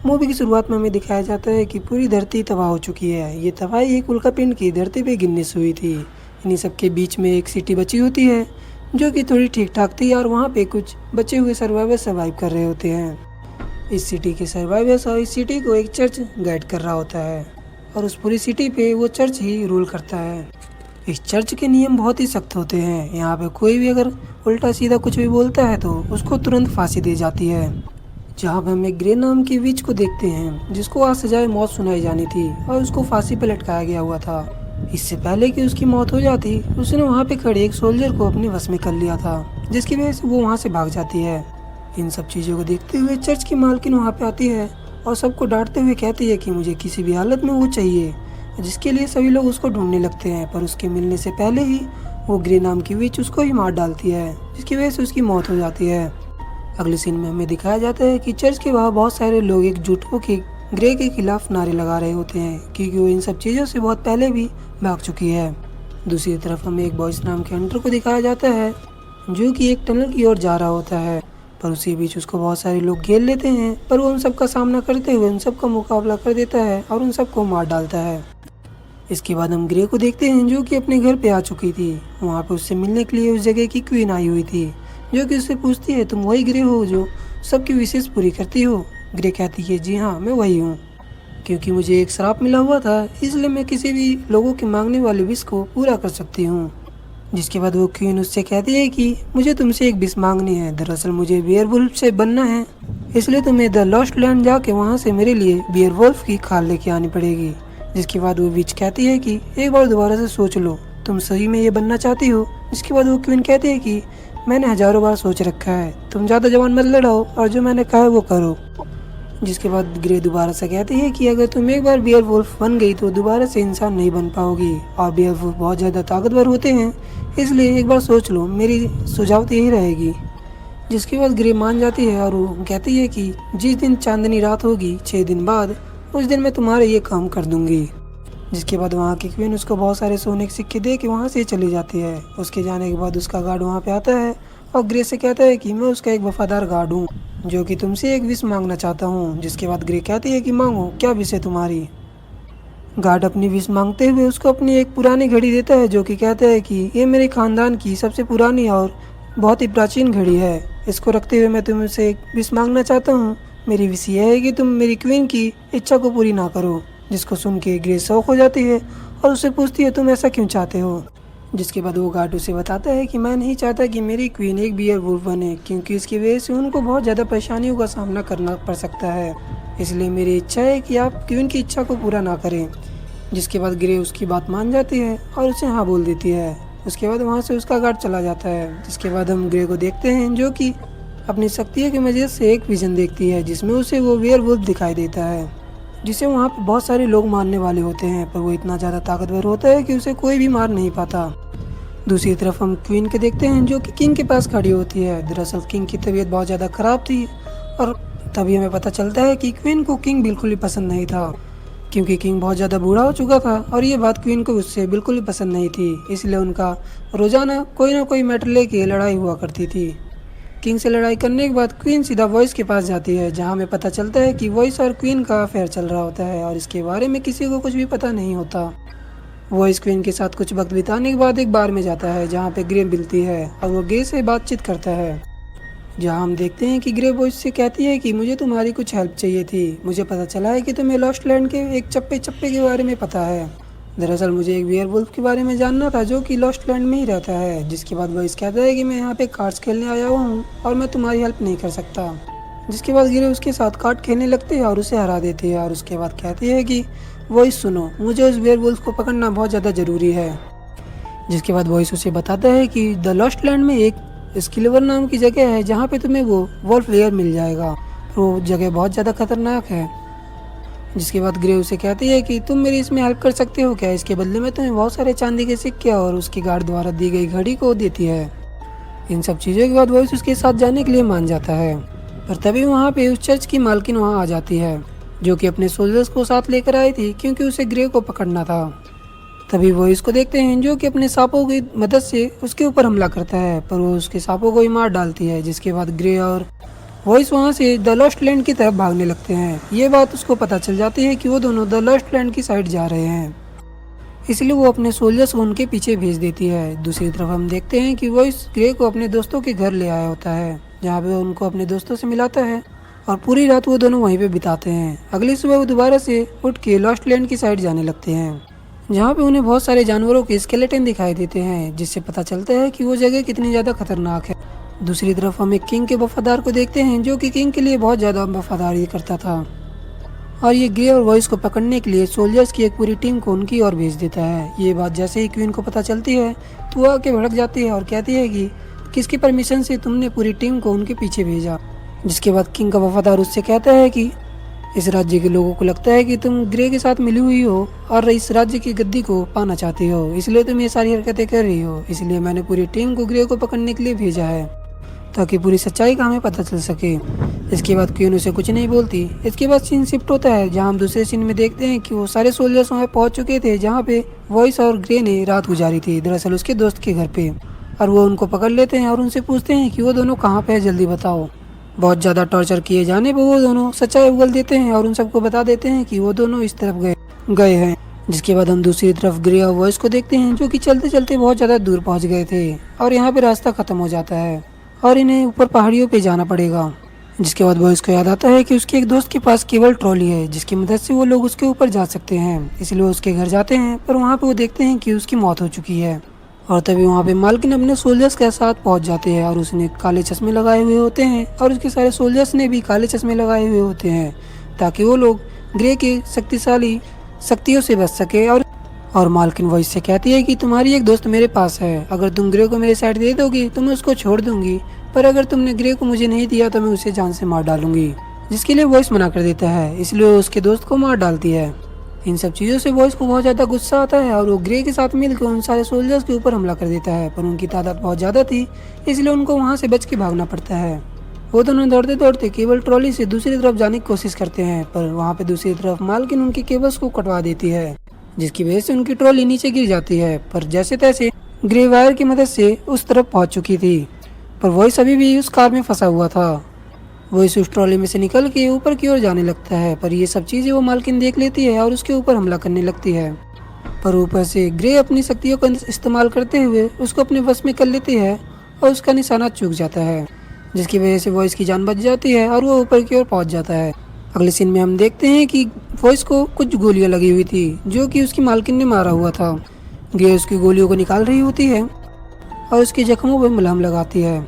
Movie की शुरुआत में हमें दिखाया जाता है कि पूरी धरती तबाह हो चुकी है। ये तबाही एक उल्कापिंड की धरती पे गिरने से हुई थी। इन्हीं सब के बीच में एक सिटी बची होती है जो कि थोड़ी ठीक ठाक थी और वहाँ पे कुछ बचे हुए सर्वाइवर सर्वाइव कर रहे होते हैं। इस सिटी के सर्वाइवर्स और इस सिटी को एक चर्च गाइड कर रहा होता है और उस पूरी सिटी पे वो चर्च ही रूल करता है। इस चर्च के नियम बहुत ही सख्त होते हैं। यहाँ पे कोई भी अगर उल्टा सीधा कुछ भी बोलता है तो उसको तुरंत फांसी दी जाती है। जहाँ पे हम एक ग्रे नाम की विच को देखते हैं जिसको आज सजाए मौत सुनाई जानी थी और उसको फांसी पे लटकाया गया हुआ था। इससे पहले कि उसकी मौत हो जाती उसने वहाँ पे खड़े एक सोल्जर को अपने वश में कर लिया था, जिसकी वजह से वो वहाँ से भाग जाती है। इन सब चीज़ों को देखते हुए चर्च की मालकिन वहाँ पे आती है और सबको डांटते हुए कहती है कि मुझे किसी भी हालत में वो चाहिए, जिसके लिए सभी लोग उसको ढूंढने लगते हैं। पर उसके मिलने से पहले ही वो ग्रे नाम की विच उसको ही मार डालती है, जिसकी वजह से उसकी मौत हो जाती है। अगले सीन में हमें दिखाया जाता है कि चर्च के बाहर बहुत सारे लोग एकजुट होकर ग्रे के खिलाफ नारे लगा रहे होते हैं, क्योंकि वो इन सब चीज़ों से बहुत पहले भी भाग चुकी है। दूसरी तरफ हमें एक बॉयस नाम के हंटर को दिखाया जाता है जो कि एक टनल की ओर जा रहा होता है, पर उसी बीच उसको बहुत सारे लोग घेर लेते हैं। पर वो उन सब का सामना करते हुए उन सब का मुकाबला कर देता है और उन सबको मार डालता है। इसके बाद हम ग्रे को देखते हैं जो कि अपने घर पे आ चुकी थी। वहाँ पे उससे मिलने के लिए उस जगह की क्वीन आई हुई थी, जो कि उससे पूछती है तुम वही ग्रे हो जो सबकी विशेष पूरी करती हो। ग्रे कहती है जी हाँ मैं वही हूँ, क्योंकि मुझे एक श्राप मिला हुआ था इसलिए मैं किसी भी लोगों के मांगने वाले विश को पूरा कर सकती हूँ। जिसके बाद वो क्वीन उससे कहती है कि मुझे तुमसे एक विश मांगनी है। दरअसल मुझे बियरवुल्फ से बनना है, इसलिए तुम्हें द लॉस्ट लैंड जाके वहाँ से मेरे लिए बियरवुल्फ की खाल लेके आनी पड़ेगी। जिसके बाद वो विच कहती है कि एक बार दोबारा से सोच लो, तुम सही में ये बनना चाहती हो। जिसके बाद वो क्वीन कहती है कि मैंने हजारों बार सोच रखा है, तुम ज़्यादा जवान मत लड़ाओ और जो मैंने कहा है वो करो। जिसके बाद ग्रे दोबारा से कहती है कि अगर तुम एक बार बियरवुल्फ बन गई तो दोबारा से इंसान नहीं बन पाओगी और बियरवुल्फ बहुत ज़्यादा ताकतवर होते हैं, इसलिए एक बार सोच लो, मेरी सुझाव तो यही रहेगी। जिसके बाद ग्रे मान जाती है और वो कहती है कि जिस दिन चांदनी रात होगी 6 दिन बाद, उस दिन मैं तुम्हारे ये काम कर दूंगी। जिसके बाद वहाँ की क्वीन उसको बहुत सारे सोने के सिक्के दे के वहाँ से चली जाती है। उसके जाने के बाद उसका गार्ड वहाँ पे आता है और ग्रे से कहता है कि मैं उसका एक वफादार गार्ड हूँ जो कि तुमसे एक विश मांगना चाहता हूँ। जिसके बाद ग्रे कहती है कि मांगो, क्या विश है तुम्हारी। गार्ड अपनी विश मांगते हुए उसको अपनी एक पुरानी घड़ी देता है, जो कि कहता है कि ये मेरे खानदान की सबसे पुरानी और बहुत ही प्राचीन घड़ी है। इसको रखते हुए मैं तुमसे एक विश मांगना चाहता हूँ। मेरी विश यह है कि तुम मेरी क्वीन की इच्छा को पूरी ना करो। जिसको सुन के ग्रे शौक हो जाती है और उससे पूछती है तुम ऐसा क्यों चाहते हो। जिसके बाद वो गार्ड उसे बताता है कि मैं नहीं चाहता कि मेरी क्वीन एक बियरवुल्फ बने, क्योंकि इसकी वजह से उनको बहुत ज़्यादा परेशानियों का सामना करना पड़ सकता है। इसलिए मेरी इच्छा है कि आप क्वीन की इच्छा को पूरा ना करें। जिसके बाद ग्रे उसकी बात मान जाती है और उसे हाँ बोल देती है। उसके बाद वहाँ से उसका गार्ड चला जाता है। जिसके बाद हम ग्रे को देखते हैं जो कि अपनी शक्तियों की वजह से एक विजन देखती है जिसमें उसे वो वेयरवुल्फ दिखाई देता है, जिसे वहाँ पे बहुत सारे लोग मारने वाले होते हैं, पर वो इतना ज़्यादा ताकतवर होता है कि उसे कोई भी मार नहीं पाता। दूसरी तरफ हम क्वीन के देखते हैं जो कि किंग के पास खड़ी होती है। दरअसल किंग की तबीयत बहुत ज़्यादा ख़राब थी और तभी हमें पता चलता है कि क्वीन को किंग बिल्कुल भी पसंद नहीं था, क्योंकि किंग बहुत ज़्यादा बूढ़ा हो चुका था और ये बात क्वीन को उससे बिल्कुल भी पसंद नहीं थी। इसलिए उनका रोज़ाना कोई ना कोई मैटर लेके लड़ाई हुआ करती थी। किंग से लड़ाई करने के बाद क्वीन सीधा वॉइस के पास जाती है, जहाँ हमें पता चलता है कि वॉइस और क्वीन का अफेयर चल रहा होता है और इसके बारे में किसी को कुछ भी पता नहीं होता। वॉइस क्वीन के साथ कुछ वक्त बिताने के बाद एक बार में जाता है जहाँ पे ग्रे मिलती है और वो ग्रे से बातचीत करता है, जहाँ हम देखते हैं कि ग्रे वॉइस से कहती है कि मुझे तुम्हारी कुछ हेल्प चाहिए थी। मुझे पता चला है कि तुम्हें लॉस्ट लैंड के एक चप्पे चप्पे के बारे में पता है। दरअसल मुझे एक वेयरवुल्फ के बारे में जानना था जो कि लॉस्ट लैंड में ही रहता है। जिसके बाद वॉइस कहता है कि मैं यहाँ पे कार्ड्स खेलने आया हुआ हूँ और मैं तुम्हारी हेल्प नहीं कर सकता। जिसके बाद ग्रे उसके साथ कार्ड खेलने लगते हैं और उसे हरा देती है और उसके बाद कहती है कि वॉइस सुनो, मुझे उस वेयरवुल्फ को पकड़ना बहुत ज़्यादा ज़रूरी है। जिसके बाद वॉइस उसे बताता है कि द लॉस्ट लैंड में एक स्किलवर नाम की जगह है जहाँ पे तुम्हें वो वॉल्फ लेयर मिल जाएगा। वो जगह बहुत ज़्यादा खतरनाक है। जिसके बाद ग्रे उसे कहती है कि तुम मेरी इसमें हेल्प कर सकते हो क्या। इसके बदले में तुम्हें बहुत सारे चांदी के सिक्के और उसकी गार्ड द्वारा दी गई घड़ी को देती है। इन सब चीज़ों के बाद वॉइस उसके साथ जाने के लिए मान जाता है, पर तभी वहाँ पे उस चर्च की मालकिन वहाँ आ जाती है, जो कि अपने सोल्जर्स को साथ लेकर आई थी क्योंकि उसे ग्रे को पकड़ना था। तभी वो इसको देखते हैं जो कि अपने सांपों की मदद से उसके ऊपर हमला करता है, पर वो उसके सांपों को ही मार डालती है। जिसके बाद ग्रे और वॉइस वहाँ से द लॉस्ट लैंड की तरफ भागने लगते हैं। ये बात उसको पता चल जाती है कि वो दोनों द लॉस्ट लैंड की साइड जा रहे हैं, इसलिए वो अपने सोल्जर्स को उनके पीछे भेज देती है। दूसरी तरफ हम देखते हैं कि वॉइस ग्रे को अपने दोस्तों के घर ले आया होता है, जहाँ पे वो उनको अपने दोस्तों से मिलाता है और पूरी रात वो दोनों वहीं पे बिताते हैं। अगली सुबह वो दोबारा से उठ के लॉस्ट लैंड की साइड जाने लगते हैं, जहाँ पे उन्हें बहुत सारे जानवरों के स्केलेटन दिखाई देते हैं, जिससे पता चलता है कि वो जगह कितनी ज़्यादा खतरनाक है। दूसरी तरफ हम एक किंग के वफादार को देखते हैं, जो कि किंग के लिए बहुत ज़्यादा वफादारी करता था और ये ग्रे और वॉइस को पकड़ने के लिए सोल्जर्स की एक पूरी टीम को उनकी ओर भेज देता है। ये बात जैसे ही क्वीन को पता चलती है तो वो आके भड़क जाती है और कहती है कि किसकी परमिशन से तुमने पूरी टीम को उनके पीछे भेजा। जिसके बाद किंग का वफादार उससे कहता है कि इस राज्य के लोगों को लगता है कि तुम ग्रे के साथ मिली हुई हो और इस राज्य की गद्दी को पाना चाहती हो, इसलिए तुम ये सारी हरकतें कर रही हो। इसलिए मैंने पूरी टीम को ग्रे को पकड़ने के लिए भेजा है, ताकि पूरी सच्चाई का हमें पता चल सके। इसके बाद क्वीन उसे कुछ नहीं बोलती। इसके बाद सीन शिफ्ट होता है, जहां हम दूसरे सीन में देखते हैं कि वो सारे सोल्जर्स वहां पहुंच चुके थे, जहां पे वॉइस और ग्रे ने रात गुजारी थी, दरअसल उसके दोस्त के घर पे। और वो उनको पकड़ लेते हैं और उनसे पूछते हैं कि वो दोनों कहाँ पे है, जल्दी बताओ। बहुत ज़्यादा टॉर्चर किए जाने पर वो दोनों सच्चाई उगल देते हैं और उन सबको बता देते हैं कि वो दोनों इस तरफ गए हैं। जिसके बाद हम दूसरी तरफ ग्रे और वॉइस को देखते हैं, जो कि चलते चलते बहुत ज़्यादा दूर पहुँच गए थे और यहाँ पे रास्ता खत्म हो जाता है और इन्हें ऊपर पहाड़ियों पे जाना पड़ेगा। जिसके बाद बॉयज को याद आता है कि उसके एक दोस्त के पास केवल ट्रॉली है, जिसकी मदद से वो लोग उसके ऊपर जा सकते हैं। इसलिए उसके घर जाते हैं, पर वहाँ पे वो देखते हैं कि उसकी मौत हो चुकी है। और तभी वहाँ पे मालकिन अपने सोल्जर्स के साथ पहुँच जाते हैं और उसने काले चश्मे लगाए हुए होते हैं और उसके सारे सोल्जर्स ने भी काले चश्मे लगाए हुए होते हैं, ताकि वो लोग ग्रे के शक्तिशाली शक्तियों से बच सके। और मालकिन वॉइस से कहती है कि तुम्हारी एक दोस्त मेरे पास है, अगर तुम ग्रे को मेरे साइड दे दोगी तो मैं उसको छोड़ दूंगी, पर अगर तुमने ग्रे को मुझे नहीं दिया तो मैं उसे जान से मार डालूंगी। जिसके लिए वॉइस मना कर देता है, इसलिए वो उसके दोस्त को मार डालती है। इन सब चीज़ों से वॉइस को बहुत ज़्यादा गुस्सा आता है और वो ग्रे के साथ मिलकर उन सारे सोल्जर्स के ऊपर हमला कर देता है, पर उनकी तादाद बहुत ज़्यादा थी, इसलिए उनको वहाँ से बच के भागना पड़ता है। वो दोनों दौड़ते दौड़ते केबल ट्रॉली से दूसरी तरफ जाने की कोशिश करते हैं, पर वहाँ पे दूसरी तरफ मालकिन उनकी केबल्स को कटवा देती है, जिसकी वजह से उनकी ट्रॉली नीचे गिर जाती है। पर जैसे तैसे ग्रे वायर की मदद से उस तरफ पहुंच चुकी थी, पर वॉइस अभी भी उस कार में फंसा हुआ था। वॉइस उस ट्रॉली में से निकल के ऊपर की ओर जाने लगता है, पर ये सब चीज़ें वो मालकिन देख लेती है और उसके ऊपर हमला करने लगती है। पर ऊपर से ग्रे अपनी शक्तियों का इस्तेमाल करते हुए उसको अपने वश में कर लेती है और उसका निशाना चूक जाता है, जिसकी वजह से वॉइस की जान बच जाती है और वो ऊपर की ओर पहुंच जाता है। अगले सीन में हम देखते हैं कि वॉइस को कुछ गोलियां लगी हुई थी, जो कि उसकी मालकिन ने मारा हुआ था। ग्रे उसकी गोलियों को निकाल रही होती है और उसके जख्मों पर मलहम लगाती है।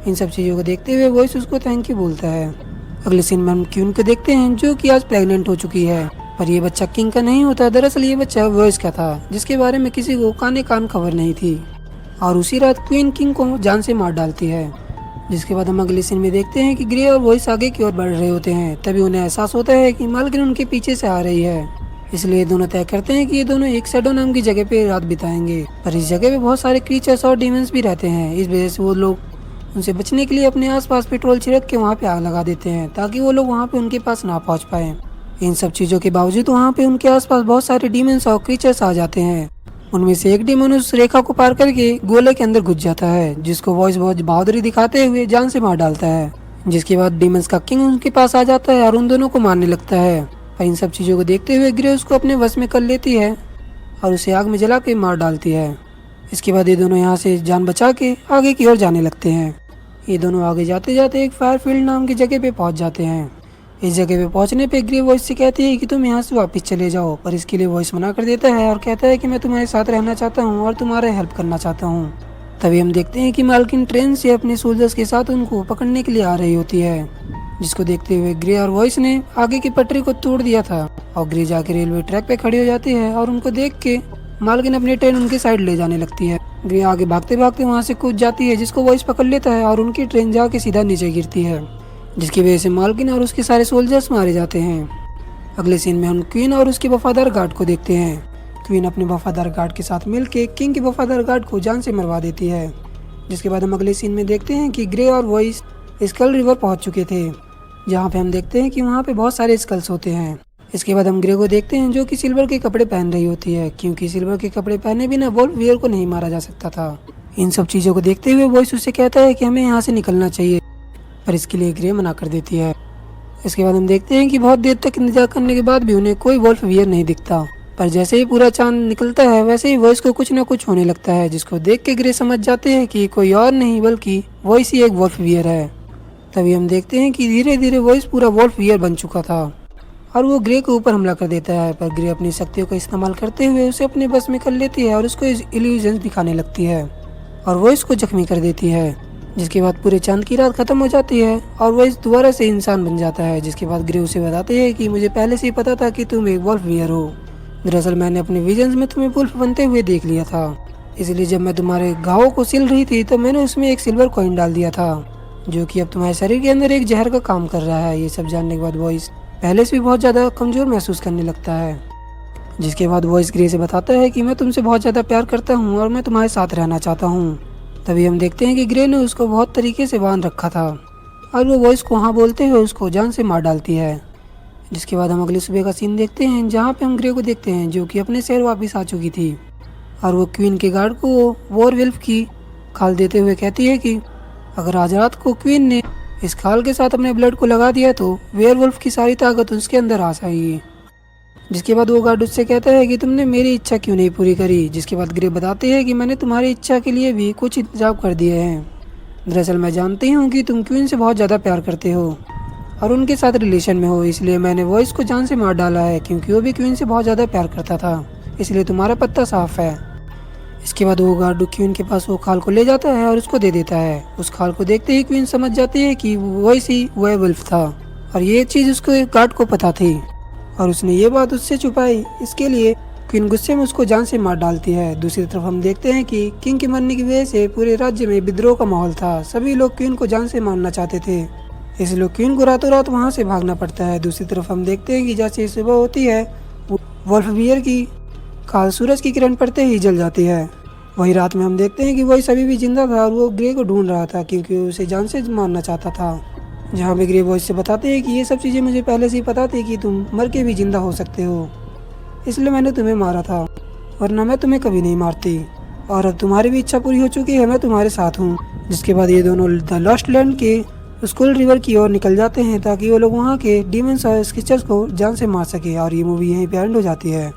इन सब चीज़ों को देखते हुए वॉइस उसको थैंक यू बोलता है। अगले सीन में हम क्वीन को देखते हैं, जो कि आज प्रेग्नेंट हो चुकी है, पर यह बच्चा किंग का नहीं होता। दरअसल ये बच्चा वॉइस का था, जिसके बारे में किसी को काने कान खबर नहीं थी। और उसी रात क्वीन किंग को जान से मार डालती है। जिसके बाद हम अगले सीन में देखते हैं कि ग्रे और वॉइस आगे की ओर बढ़ रहे होते हैं। तभी उन्हें एहसास होता है कि मालकिन उनके पीछे से आ रही है, इसलिए दोनों तय करते हैं कि ये दोनों एक शैडो नाम की जगह पे रात बिताएंगे। पर इस जगह पे बहुत सारे क्रीचर्स और डीमंस भी रहते हैं, इस वजह से वो लोग उनसे बचने के लिए अपने आसपास पेट्रोल छिड़क के वहाँ पे आग लगा देते हैं, ताकि वो लोग वहाँ पे उनके पास ना पहुँच पाए। इन सब चीज़ों के बावजूद वहाँ पे उनके आसपास बहुत सारे डीमंस और क्रीचर्स आ जाते हैं। उनमें से एक डीमन उस रेखा को पार करके गोले के अंदर घुस जाता है, जिसको वॉइस बहुत बहादुरी दिखाते हुए जान से मार डालता है। जिसके बाद डीमंस का किंग उनके पास आ जाता है और उन दोनों को मारने लगता है। और इन सब चीज़ों को देखते हुए ग्रे उसको अपने वश में कर लेती है और उसे आग में जला के मार डालती है। इसके बाद ये दोनों यहाँ से जान बचा के आगे की ओर जाने लगते हैं। ये दोनों आगे जाते जाते एक फायरफील्ड नाम की जगह पे पहुँच जाते हैं। इस जगह पे पहुंचने पे ग्रे वॉइस से कहती है कि तुम यहाँ से वापस चले जाओ, पर इसके लिए वॉइस मना कर देता है और कहता है कि मैं तुम्हारे साथ रहना चाहता हूँ और तुम्हारा हेल्प करना चाहता हूँ। तभी हम देखते हैं कि मालकिन ट्रेन से अपने सोल्जर्स के साथ उनको पकड़ने के लिए आ रही होती है, जिसको देखते हुए ग्रे और वॉइस ने आगे की पटरी को तोड़ दिया था और ग्रे जाके रेलवे ट्रैक पे खड़ी हो जाती है और उनको देख के मालकिन अपनी ट्रेन उनके साइड ले जाने लगती है। ग्रे आगे भागते भागते वहाँ से कूद जाती है, जिसको वॉइस पकड़ लेता है और उनकी ट्रेन जाके सीधा नीचे गिरती है, जिसकी वजह से मालकिन और उसके सारे सोल्जर्स मारे जाते हैं। अगले सीन में हम क्वीन और उसके वफादार गार्ड को देखते हैं। क्वीन अपने वफादार गार्ड के साथ मिलकर किंग के वफादार गार्ड को जान से मरवा देती है। जिसके बाद हम अगले सीन में देखते हैं कि ग्रे और वॉइस स्कल रिवर पहुंच चुके थे, जहां पे हम देखते हैं कि वहां पे बहुत सारे स्कल्स होते हैं। इसके बाद हम ग्रे को देखते हैं, जो कि सिल्वर के कपड़े पहन रही होती है, क्योंकि सिल्वर के कपड़े पहने बिना वोल्फवेयर को नहीं मारा जा सकता था। इन सब चीज़ों को देखते हुए वॉइस उससे कहता है कि हमें यहाँ से निकलना चाहिए, पर इसके लिए ग्रे मना कर देती है। इसके बाद हम देखते हैं कि बहुत देर तक इंतजार करने के बाद भी उन्हें कोई वोल्फ वियर नहीं दिखता, पर जैसे ही पूरा चांद निकलता है वैसे ही वॉइस को कुछ न कुछ होने लगता है, जिसको देख के ग्रे समझ जाते हैं कि कोई और नहीं बल्कि वॉइस ही एक वोल्फ वियर है। तभी हम देखते हैं कि धीरे धीरे वॉइस पूरा वोल्फ वियर बन चुका था और वो ग्रे के ऊपर हमला कर देता है, पर ग्रे अपनी शक्तियों का इस्तेमाल करते हुए उसे अपने बस में कर लेती है और उसको इल्यूजन दिखाने लगती है और वॉइस को जख्मी कर देती है। जिसके बाद पूरे चांद की रात खत्म हो जाती है और वॉइस दोबारा से इंसान बन जाता है। जिसके बाद ग्रे उसे बताते हैं कि मुझे पहले से ही पता था कि तुम एक वोल्फ वियर हो। दरअसल मैंने अपने विजन्स में तुम्हें वुल्फ बनते हुए देख लिया था, इसलिए जब मैं तुम्हारे घावों को सिल रही थी तो मैंने उसमें एक सिल्वर कॉइन डाल दिया था, जो कि अब तुम्हारे शरीर के अंदर एक जहर का काम कर रहा है। ये सब जानने के बाद वॉइस पहले से भी बहुत ज़्यादा कमज़ोर महसूस करने लगता है। जिसके बाद वॉइस ग्रे से बताता है कि मैं तुमसे बहुत ज़्यादा प्यार करता हूँ और मैं तुम्हारे साथ रहना चाहता हूँ। तभी हम देखते हैं कि ग्रे ने उसको बहुत तरीके से बांध रखा था और वो वॉइस को हाँ बोलते हुए उसको जान से मार डालती है। जिसके बाद हम अगली सुबह का सीन देखते हैं, जहाँ पे हम ग्रे को देखते हैं जो कि अपने शहर वापस आ चुकी थी और वो क्वीन के गार्ड को वॉरवुल्फ की खाल देते हुए कहती है कि अगर आज रात को क्वीन ने इस खाल के साथ अपने ब्लड को लगा दिया तो वेयरवुल्फ की सारी ताकत उसके अंदर आ जाएगी। जिसके बाद वो गार्ड उससे कहता है कि तुमने मेरी इच्छा क्यों नहीं पूरी करी। जिसके बाद ग्रे बताते हैं कि मैंने तुम्हारी इच्छा के लिए भी कुछ इंतजाम कर दिए हैं। दरअसल मैं जानती हूँ कि तुम क्वीन से बहुत ज़्यादा प्यार करते हो और उनके साथ रिलेशन में हो, इसलिए मैंने वॉइस को जान से मार डाला है क्योंकि वो भी क्वीन से बहुत ज़्यादा प्यार करता था, इसलिए तुम्हारा पत्ता साफ है। इसके बाद वो गार्ड क्वीन के पास वो खाल को ले जाता है और उसको दे देता है। उस खाल को देखते ही क्वीन समझ जाती है कि वॉइस ही वेयरवुल्फ था और ये चीज़ उसको गार्ड को पता थी और उसने ये बात उससे छुपाई। इसके लिए क्वीन गुस्से में उसको जान से मार डालती है। दूसरी तरफ हम देखते हैं कि किंग के मरने की वजह से पूरे राज्य में विद्रोह का माहौल था। सभी लोग क्वीन को जान से मारना चाहते थे, इसलिए क्वीन को रातों रात वहाँ से भागना पड़ता है। दूसरी तरफ हम देखते हैं कि जैसे सुबह होती है वोल्फ वियर की खाल सूरज की किरण पड़ते ही जल जाती है। वही रात में हम देखते हैं कि वही अभी भी जिंदा था और वो ग्रे को ढूंढ रहा था क्योंकि उसे जान से मारना चाहता था। जहाँ पे ग्रे वॉइस से बताते हैं कि ये सब चीज़ें मुझे पहले से ही पता थी कि तुम मर के भी जिंदा हो सकते हो, इसलिए मैंने तुम्हें मारा था, वरना मैं तुम्हें कभी नहीं मारती। और अब तुम्हारी भी इच्छा पूरी हो चुकी है, मैं तुम्हारे साथ हूँ। जिसके बाद ये दोनों द लॉस्ट लैंड के स्कूल रिवर की ओर निकल जाते हैं ताकि वो लोग वहाँ के डीमंस और स्केचर्स को जान से मार सके। और ये मूवी यहीं पे एंड हो जाती है।